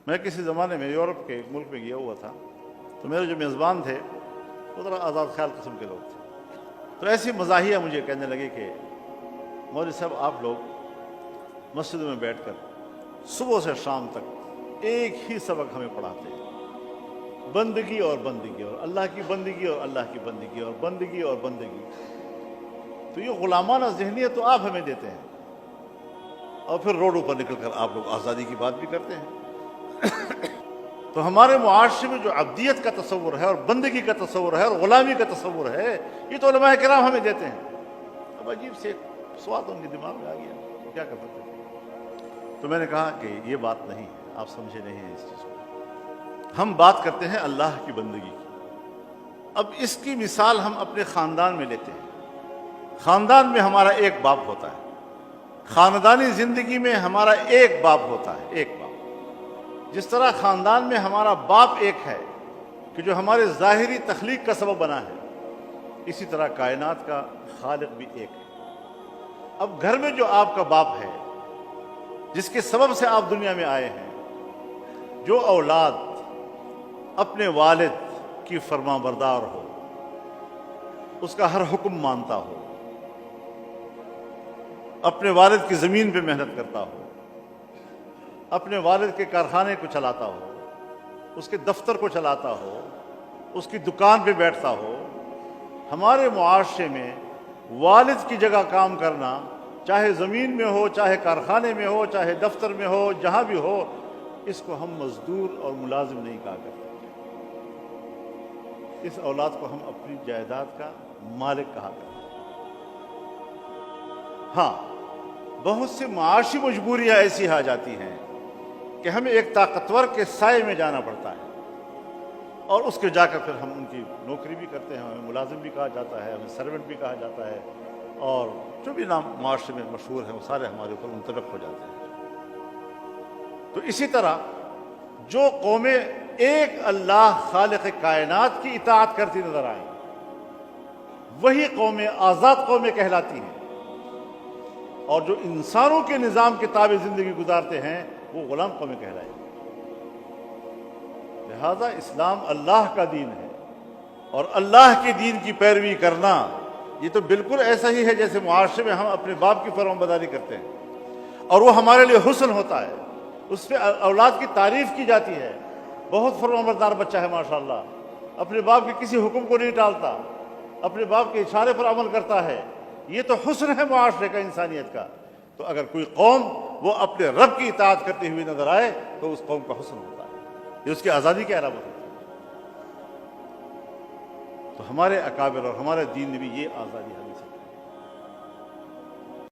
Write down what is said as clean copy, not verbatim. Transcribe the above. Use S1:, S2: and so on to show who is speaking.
S1: میں کسی زمانے میں یورپ کے ایک ملک میں گیا ہوا تھا، تو میرے جو میزبان تھے وہ ذرا آزاد خیال قسم کے لوگ تھے، تو ایسی مزاحیہ مجھے کہنے لگے کہ مولوی صاحب آپ لوگ مسجد میں بیٹھ کر صبح سے شام تک ایک ہی سبق ہمیں پڑھاتے ہیں، بندگی اور بندگی اور اللہ کی بندگی اور اللہ کی بندگی اور بندگی اور بندگی، تو یہ غلامانہ ذہنیت تو آپ ہمیں دیتے ہیں، اور پھر روڈوں پر نکل کر آپ لوگ آزادی کی بات بھی کرتے ہیں۔ تو ہمارے معاشرے میں جو عبدیت کا تصور ہے اور بندگی کا تصور ہے اور غلامی کا تصور ہے، یہ تو علماء کرام ہمیں دیتے ہیں۔ اب عجیب سے سوال ان کے دماغ میں آ گیا، کیا کر سکتے ہیں؟ تو میں نے کہا کہ یہ بات نہیں ہے، آپ سمجھے نہیں ہیں اس چیز کو، ہم بات کرتے ہیں اللہ کی بندگی کی۔ اب اس کی مثال ہم اپنے خاندان میں لیتے ہیں۔ خاندان میں ہمارا ایک باپ ہوتا ہے، خاندانی زندگی میں ہمارا ایک باپ ہوتا ہے، ایک باپ۔ جس طرح خاندان میں ہمارا باپ ایک ہے کہ جو ہمارے ظاہری تخلیق کا سبب بنا ہے، اسی طرح کائنات کا خالق بھی ایک ہے۔ اب گھر میں جو آپ کا باپ ہے، جس کے سبب سے آپ دنیا میں آئے ہیں، جو اولاد اپنے والد کی فرما بردار ہو، اس کا ہر حکم مانتا ہو، اپنے والد کی زمین پہ محنت کرتا ہو، اپنے والد کے کارخانے کو چلاتا ہو، اس کے دفتر کو چلاتا ہو، اس کی دکان پہ بیٹھتا ہو، ہمارے معاشرے میں والد کی جگہ کام کرنا، چاہے زمین میں ہو، چاہے کارخانے میں ہو، چاہے دفتر میں ہو، جہاں بھی ہو، اس کو ہم مزدور اور ملازم نہیں کہا کرتے۔ اس اولاد کو ہم اپنی جائیداد کا مالک کہا کرتے۔ ہاں، بہت سے معاشی مجبوریاں ایسی آ جاتی ہیں کہ ہمیں ایک طاقتور کے سائے میں جانا پڑتا ہے، اور اس کے جا کر پھر ہم ان کی نوکری بھی کرتے ہیں، ہمیں ملازم بھی کہا جاتا ہے، ہمیں سرونٹ بھی کہا جاتا ہے، اور جو بھی نام معاشرے میں مشہور ہیں وہ سارے ہمارے اوپر منطبق ہو جاتے ہیں۔ تو اسی طرح جو قومیں ایک اللہ خالق کائنات کی اطاعت کرتی نظر آئیں، وہی قومیں آزاد قومیں کہلاتی ہیں، اور جو انسانوں کے نظام کے تابع زندگی گزارتے ہیں وہ غلام قومیں کہلائیں۔ لہذا اسلام اللہ کا دین ہے، اور اللہ کے دین کی پیروی کرنا یہ تو بالکل ایسا ہی ہے جیسے معاشرے میں ہم اپنے باپ کی فرمانبرداری کرتے ہیں، اور وہ ہمارے لیے حسن ہوتا ہے، اس پہ اولاد کی تعریف کی جاتی ہے، بہت فرمانبردار بچہ ہے ماشاءاللہ، اپنے باپ کے کسی حکم کو نہیں ٹالتا، اپنے باپ کے اشارے پر عمل کرتا ہے، یہ تو حسن ہے معاشرے کا، انسانیت کا۔ تو اگر کوئی قوم وہ اپنے رب کی اطاعت کرتے ہوئے نظر آئے تو اس قوم کا حسن ہوتا ہے، یہ اس کی آزادی کی علامت ہوتی ہے۔ تو ہمارے اکابر اور ہمارے دین نے بھی یہ آزادی ہمیں